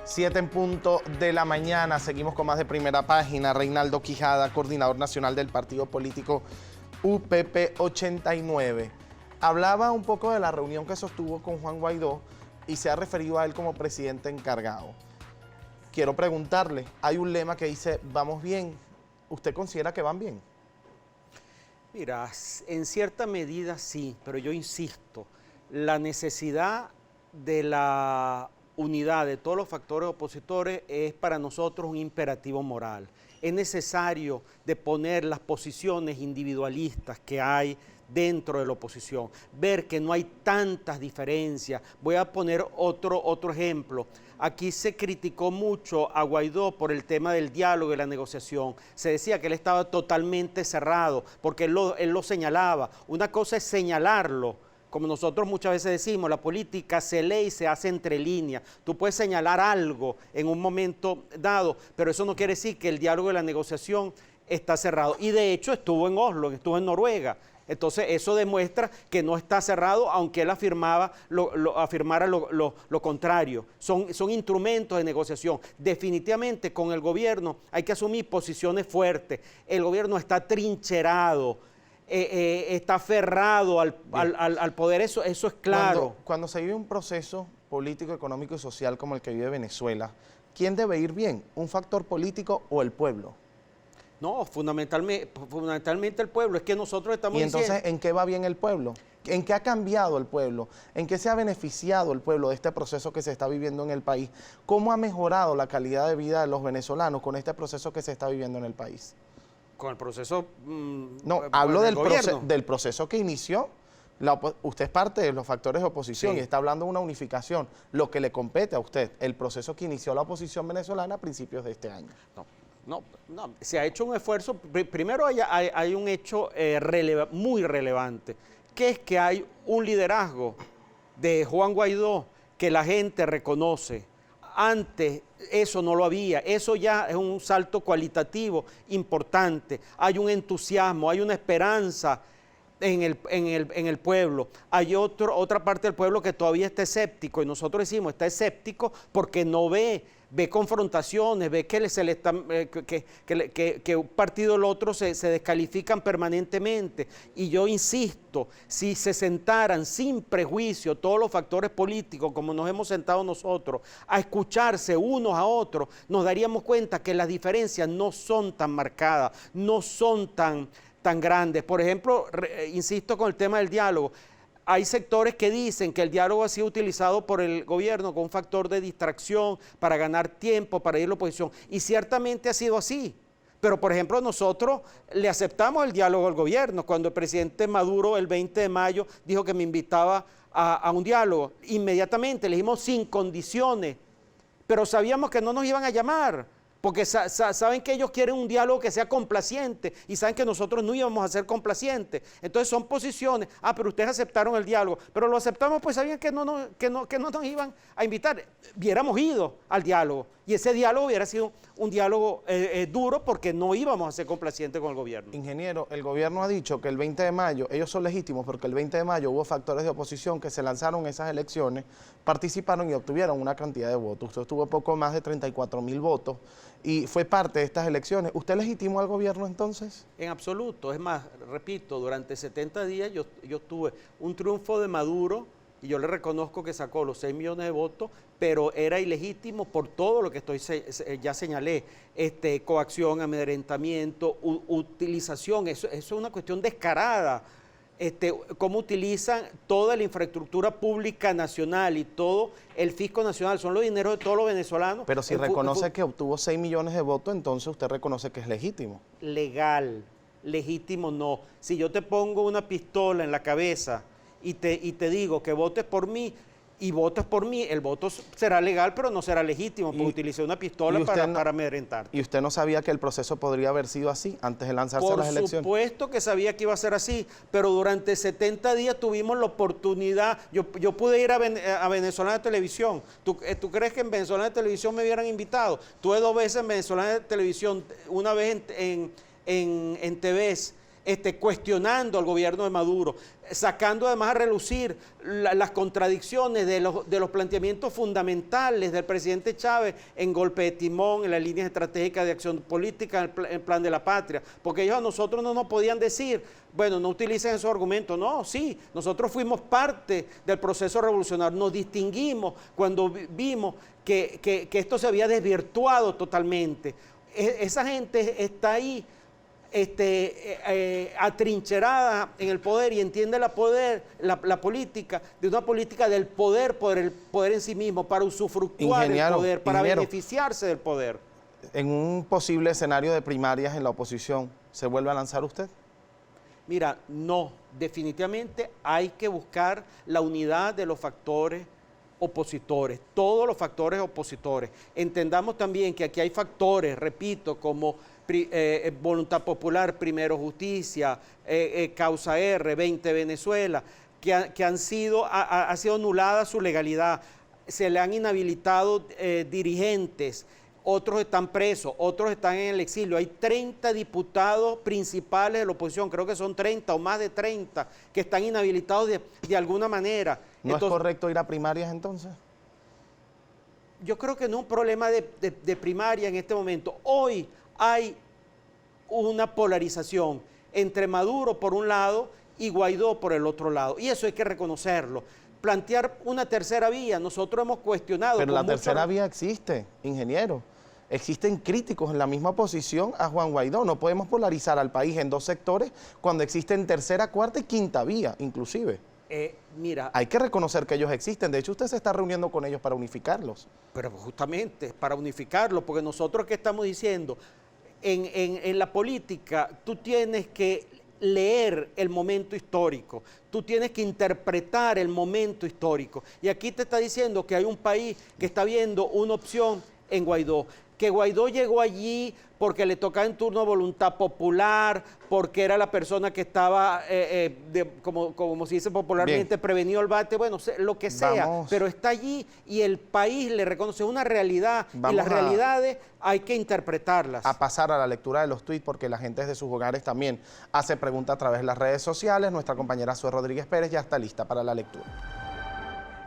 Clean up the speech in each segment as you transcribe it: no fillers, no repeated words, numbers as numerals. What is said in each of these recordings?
7 en punto de la mañana, seguimos con más de Primera Página. Reinaldo Quijada, coordinador nacional del partido político UPP 89. Hablaba un poco de la reunión que sostuvo con Juan Guaidó y se ha referido a él como presidente encargado. Quiero preguntarle, hay un lema que dice, vamos bien. ¿Usted considera que van bien? Mira, en cierta medida sí, pero yo insisto, la necesidad de la unidad de todos los factores opositores es para nosotros un imperativo moral. Es necesario deponer las posiciones individualistas que hay dentro de la oposición, ver que no hay tantas diferencias. Voy a poner otro ejemplo. Aquí se criticó mucho a Guaidó por el tema del diálogo y la negociación. Se decía que él estaba totalmente cerrado, porque él lo señalaba. Una cosa es señalarlo, como nosotros muchas veces decimos, la política se lee y se hace entre líneas. Tú puedes señalar algo en un momento dado, pero eso no quiere decir que el diálogo y la negociación está cerrado. Y de hecho estuvo en Oslo, estuvo en Noruega. Entonces eso demuestra que no está cerrado, aunque él afirmara lo contrario. Son instrumentos de negociación. Definitivamente con el gobierno hay que asumir posiciones fuertes. El gobierno está trincherado, está aferrado al poder, eso es claro. Cuando se vive un proceso político, económico y social como el que vive Venezuela, ¿quién debe ir bien? ¿Un factor político o el pueblo? No, fundamentalmente el pueblo. Es que nosotros estamos diciendo... ¿Y entonces en qué va bien el pueblo? ¿En qué ha cambiado el pueblo? ¿En qué se ha beneficiado el pueblo de este proceso que se está viviendo en el país? ¿Cómo ha mejorado la calidad de vida de los venezolanos con este proceso que se está viviendo en el país? Con el proceso... No, hablo del proceso que inició. Usted es parte de los factores de oposición, sí, y está hablando de una unificación. Lo que le compete a usted, el proceso que inició la oposición venezolana a principios de este año. No, se ha hecho un esfuerzo. Primero hay un hecho muy relevante, que es que hay un liderazgo de Juan Guaidó que la gente reconoce. Antes eso no lo había, eso ya es un salto cualitativo importante. Hay un entusiasmo, hay una esperanza en el pueblo. Hay otra parte del pueblo que todavía está escéptico, y nosotros decimos está escéptico porque no ve confrontaciones, ve que un partido o el otro se descalifican permanentemente. Y yo insisto, si se sentaran sin prejuicio todos los factores políticos, como nos hemos sentado nosotros, a escucharse unos a otros, nos daríamos cuenta que las diferencias no son tan marcadas, no son tan grandes. Por ejemplo, insisto con el tema del diálogo. Hay sectores que dicen que el diálogo ha sido utilizado por el gobierno como un factor de distracción para ganar tiempo, para ir a la oposición. Y ciertamente ha sido así. Pero, por ejemplo, nosotros le aceptamos el diálogo al gobierno. Cuando el presidente Maduro el 20 de mayo dijo que me invitaba a un diálogo, inmediatamente le dijimos sin condiciones. Pero sabíamos que no nos iban a llamar, porque saben que ellos quieren un diálogo que sea complaciente y saben que nosotros no íbamos a ser complacientes. Entonces son posiciones. Pero ustedes aceptaron el diálogo, pero lo aceptamos pues sabían que no nos iban a invitar. Hubiéramos ido al diálogo y ese diálogo hubiera sido un diálogo duro porque no íbamos a ser complacientes con el gobierno. Ingeniero, el gobierno ha dicho que el 20 de mayo, ellos son legítimos porque el 20 de mayo hubo factores de oposición que se lanzaron en esas elecciones, participaron y obtuvieron una cantidad de votos. Usted tuvo poco más de 34.000 votos y fue parte de estas elecciones. ¿Usted legitimó al gobierno entonces? En absoluto. Es más, repito, durante 70 días yo tuve un triunfo de Maduro y yo le reconozco que sacó los 6 millones de votos, pero era ilegítimo por todo lo que ya señalé, coacción, amedrentamiento, utilización, eso es una cuestión descarada. Cómo utilizan toda la infraestructura pública nacional y todo el fisco nacional, son los dineros de todos los venezolanos. Pero si reconoce que obtuvo 6 millones de votos, entonces usted reconoce que es legítimo. Legal, legítimo no. Si yo te pongo una pistola en la cabeza y te digo que votes por mí y votas por mí, el voto será legal, pero no será legítimo, porque utilicé una pistola para amedrentarte. ¿Y usted no sabía que el proceso podría haber sido así antes de lanzarse a las elecciones? Por supuesto que sabía que iba a ser así, pero durante 70 días tuvimos la oportunidad. Yo pude ir a Venezolana de Televisión. ¿Tú crees que en Venezolana de Televisión me hubieran invitado? Tuve 2 veces en Venezolana de Televisión, una vez en TVS. cuestionando al gobierno de Maduro, sacando además a relucir las contradicciones de los planteamientos fundamentales del presidente Chávez en golpe de timón, en las líneas estratégicas de acción política, en el plan de la patria, porque ellos a nosotros no nos podían decir, bueno, no utilicen esos argumentos, no, sí, nosotros fuimos parte del proceso revolucionario, nos distinguimos cuando vimos que esto se había desvirtuado totalmente. Esa gente está ahí atrincherada en el poder y entiende la política de una política del poder por el poder en sí mismo, para usufructuar el poder, para beneficiarse del poder. En un posible escenario de primarias en la oposición, ¿se vuelve a lanzar usted? Mira, no, definitivamente hay que buscar la unidad de los factores opositores, todos los factores opositores. Entendamos también que aquí hay factores, repito, como Voluntad Popular, Primero Justicia, Causa R, 20 Venezuela, que han sido, ha sido anulada su legalidad, se le han inhabilitado dirigentes, otros están presos, otros están en el exilio. Hay 30 diputados principales de la oposición, creo que son 30 o más de 30, que están inhabilitados de alguna manera. ¿No es correcto ir a primarias entonces? Yo creo que no es un problema de primaria en este momento. Hoy hay una polarización entre Maduro por un lado y Guaidó por el otro lado, y eso hay que reconocerlo. Plantear una tercera vía, nosotros hemos cuestionado. Pero la tercera vía existe, ingeniero. Existen críticos en la misma posición a Juan Guaidó. No podemos polarizar al país en dos sectores cuando existen tercera, cuarta y quinta vía, inclusive. Mira, hay que reconocer que ellos existen. De hecho, usted se está reuniendo con ellos para unificarlos. Pero justamente para unificarlos, porque nosotros, ¿qué estamos diciendo? En la política, tú tienes que leer el momento histórico, tú tienes que interpretar el momento histórico. Y aquí te está diciendo que hay un país que está viendo una opción en Guaidó, que Guaidó llegó allí porque le tocaba en turno Voluntad Popular, porque era la persona que estaba, como se dice popularmente, bien, prevenido el bate, bueno, lo que sea, pero está allí y el país le reconoce una realidad, y las realidades hay que interpretarlas. A pasar a la lectura de los tuits, porque la gente desde sus hogares también hace preguntas a través de las redes sociales. Nuestra compañera Zoe Rodríguez Pérez ya está lista para la lectura.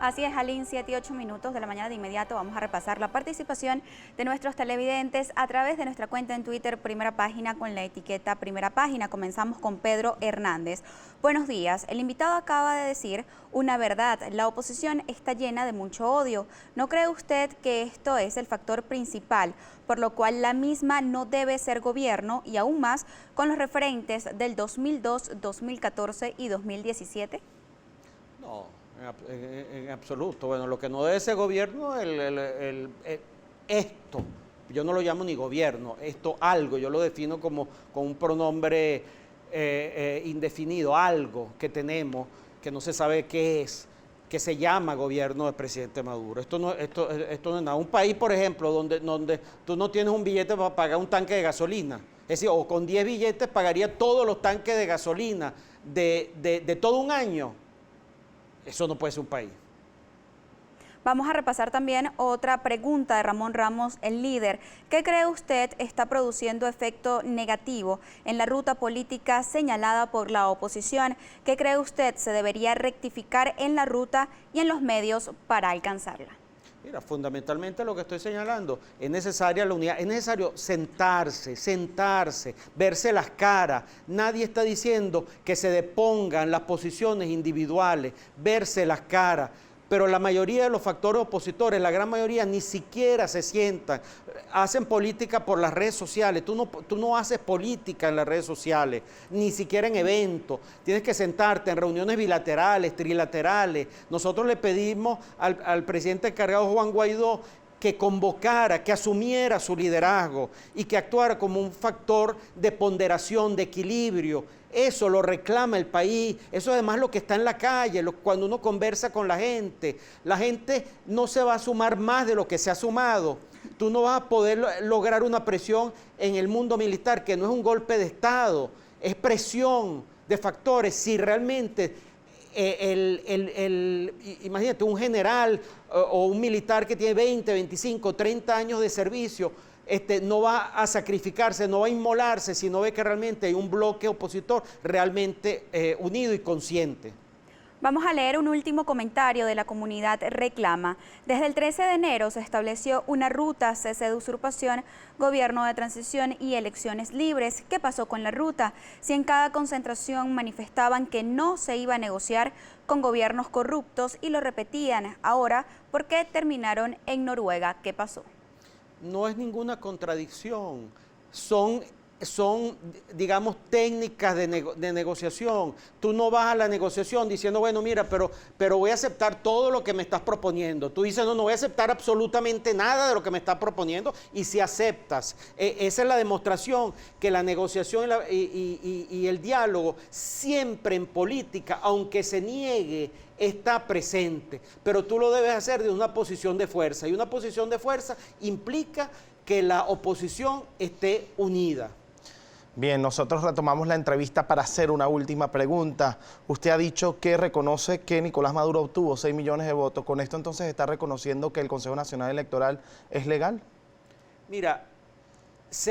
Así es, Alín, 7 y 8 minutos de la mañana. De inmediato vamos a repasar la participación de nuestros televidentes a través de nuestra cuenta en Twitter, Primera Página, con la etiqueta Primera Página. Comenzamos con Pedro Hernández. Buenos días. El invitado acaba de decir una verdad. La oposición está llena de mucho odio. ¿No cree usted que esto es el factor principal, por lo cual la misma no debe ser gobierno, y aún más con los referentes del 2002, 2014 y 2017? No. En absoluto. Bueno, lo que no debe ser gobierno, esto, yo no lo llamo ni gobierno, esto algo, yo lo defino como con un pronombre indefinido, algo que tenemos, que no se sabe qué es, que se llama gobierno del presidente Maduro. Esto no es nada. Un país, por ejemplo, donde tú no tienes un billete para pagar un tanque de gasolina, es decir, o con 10 billetes pagaría todos los tanques de gasolina de todo un año. Eso no puede ser un país. Vamos a repasar también otra pregunta de Ramón Ramos, el líder. ¿Qué cree usted está produciendo efecto negativo en la ruta política señalada por la oposición? ¿Qué cree usted se debería rectificar en la ruta y en los medios para alcanzarla? Mira, fundamentalmente lo que estoy señalando, es necesaria la unidad, es necesario sentarse, verse las caras. Nadie está diciendo que se depongan las posiciones individuales, verse las caras, pero la mayoría de los factores opositores, la gran mayoría, ni siquiera se sientan, hacen política por las redes sociales. Tú no haces política en las redes sociales, ni siquiera en eventos. Tienes que sentarte en reuniones bilaterales, trilaterales. Nosotros le pedimos al presidente encargado Juan Guaidó que convocara, que asumiera su liderazgo y que actuara como un factor de ponderación, de equilibrio. Eso lo reclama el país, eso además es lo que está en la calle, cuando uno conversa con la gente no se va a sumar más de lo que se ha sumado. Tú no vas a poder lograr una presión en el mundo militar, que no es un golpe de Estado, es presión de factores. Si realmente imagínate, un general o un militar que tiene 20, 25, 30 años de servicio, no va a sacrificarse, no va a inmolarse, sino ve que realmente hay un bloque opositor realmente unido y consciente. Vamos a leer un último comentario de la comunidad Reclama. Desde el 13 de enero se estableció una ruta cese de usurpación, gobierno de transición y elecciones libres. ¿Qué pasó con la ruta? Si en cada concentración manifestaban que no se iba a negociar con gobiernos corruptos y lo repetían. Ahora, ¿por qué terminaron en Noruega? ¿Qué pasó? No es ninguna contradicción. Son digamos, técnicas de negociación. Tú no vas a la negociación diciendo, bueno, mira, pero voy a aceptar todo lo que me estás proponiendo. Tú dices, no voy a aceptar absolutamente nada de lo que me estás proponiendo, y si aceptas, esa es la demostración que la negociación y el diálogo siempre en política, aunque se niegue, está presente, pero tú lo debes hacer de una posición de fuerza, y una posición de fuerza implica que la oposición esté unida. Bien, nosotros retomamos la entrevista para hacer una última pregunta. Usted ha dicho que reconoce que Nicolás Maduro obtuvo 6 millones de votos. ¿Con esto entonces está reconociendo que el Consejo Nacional Electoral es legal? Mira,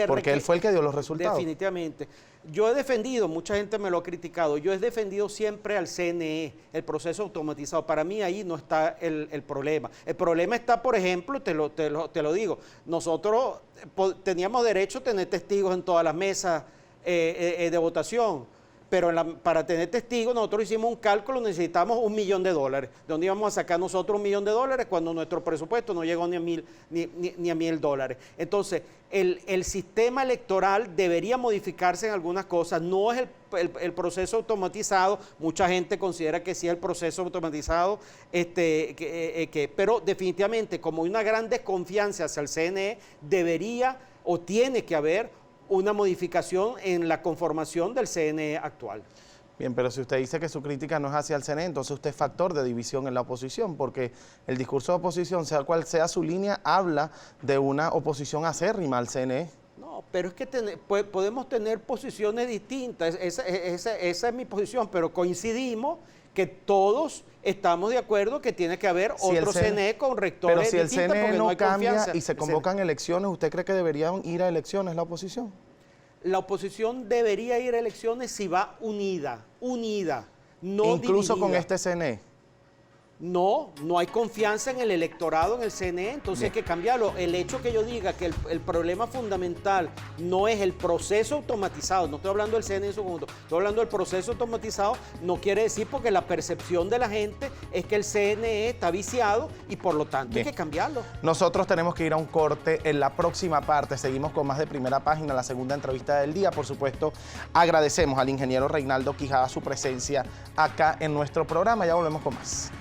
porque él fue el que dio los resultados. Definitivamente. Yo he defendido, mucha gente me lo ha criticado, yo he defendido siempre al CNE, el proceso automatizado. Para mí ahí no está el problema. El problema está, por ejemplo, te lo digo, nosotros teníamos derecho a tener testigos en todas las mesas de votación, pero para tener testigos nosotros hicimos un cálculo, necesitamos $1 millón. ¿De dónde íbamos a sacar nosotros $1 millón cuando nuestro presupuesto no llegó ni a $1.000? Entonces, el sistema electoral debería modificarse en algunas cosas. No es el proceso automatizado. Mucha gente considera que sí es el proceso automatizado, pero definitivamente, como hay una gran desconfianza hacia el CNE, debería o tiene que haber una modificación en la conformación del CNE actual. Bien, pero si usted dice que su crítica no es hacia el CNE, entonces usted es factor de división en la oposición, porque el discurso de oposición, sea cual sea su línea, habla de una oposición acérrima al CNE. No, pero es que podemos tener posiciones distintas, esa es mi posición, pero coincidimos que todos estamos de acuerdo que tiene que haber otro CNE con rectores distintos. Pero si el CNE no cambia y se convocan convocan elecciones, ¿usted cree que deberían ir a elecciones la oposición? La oposición debería ir a elecciones si va unida, no incluso dividida. Con este CNE. No hay confianza en el electorado, en el CNE, entonces hay que cambiarlo. El hecho que yo diga que el problema fundamental no es el proceso automatizado, no estoy hablando del CNE en su conjunto, estoy hablando del proceso automatizado, no quiere decir porque la percepción de la gente es que el CNE está viciado y por lo tanto hay que cambiarlo. Nosotros tenemos que ir a un corte. En la próxima parte seguimos con más de Primera Página, la segunda entrevista del día. Por supuesto, agradecemos al ingeniero Reinaldo Quijada su presencia acá en nuestro programa. Ya volvemos con más.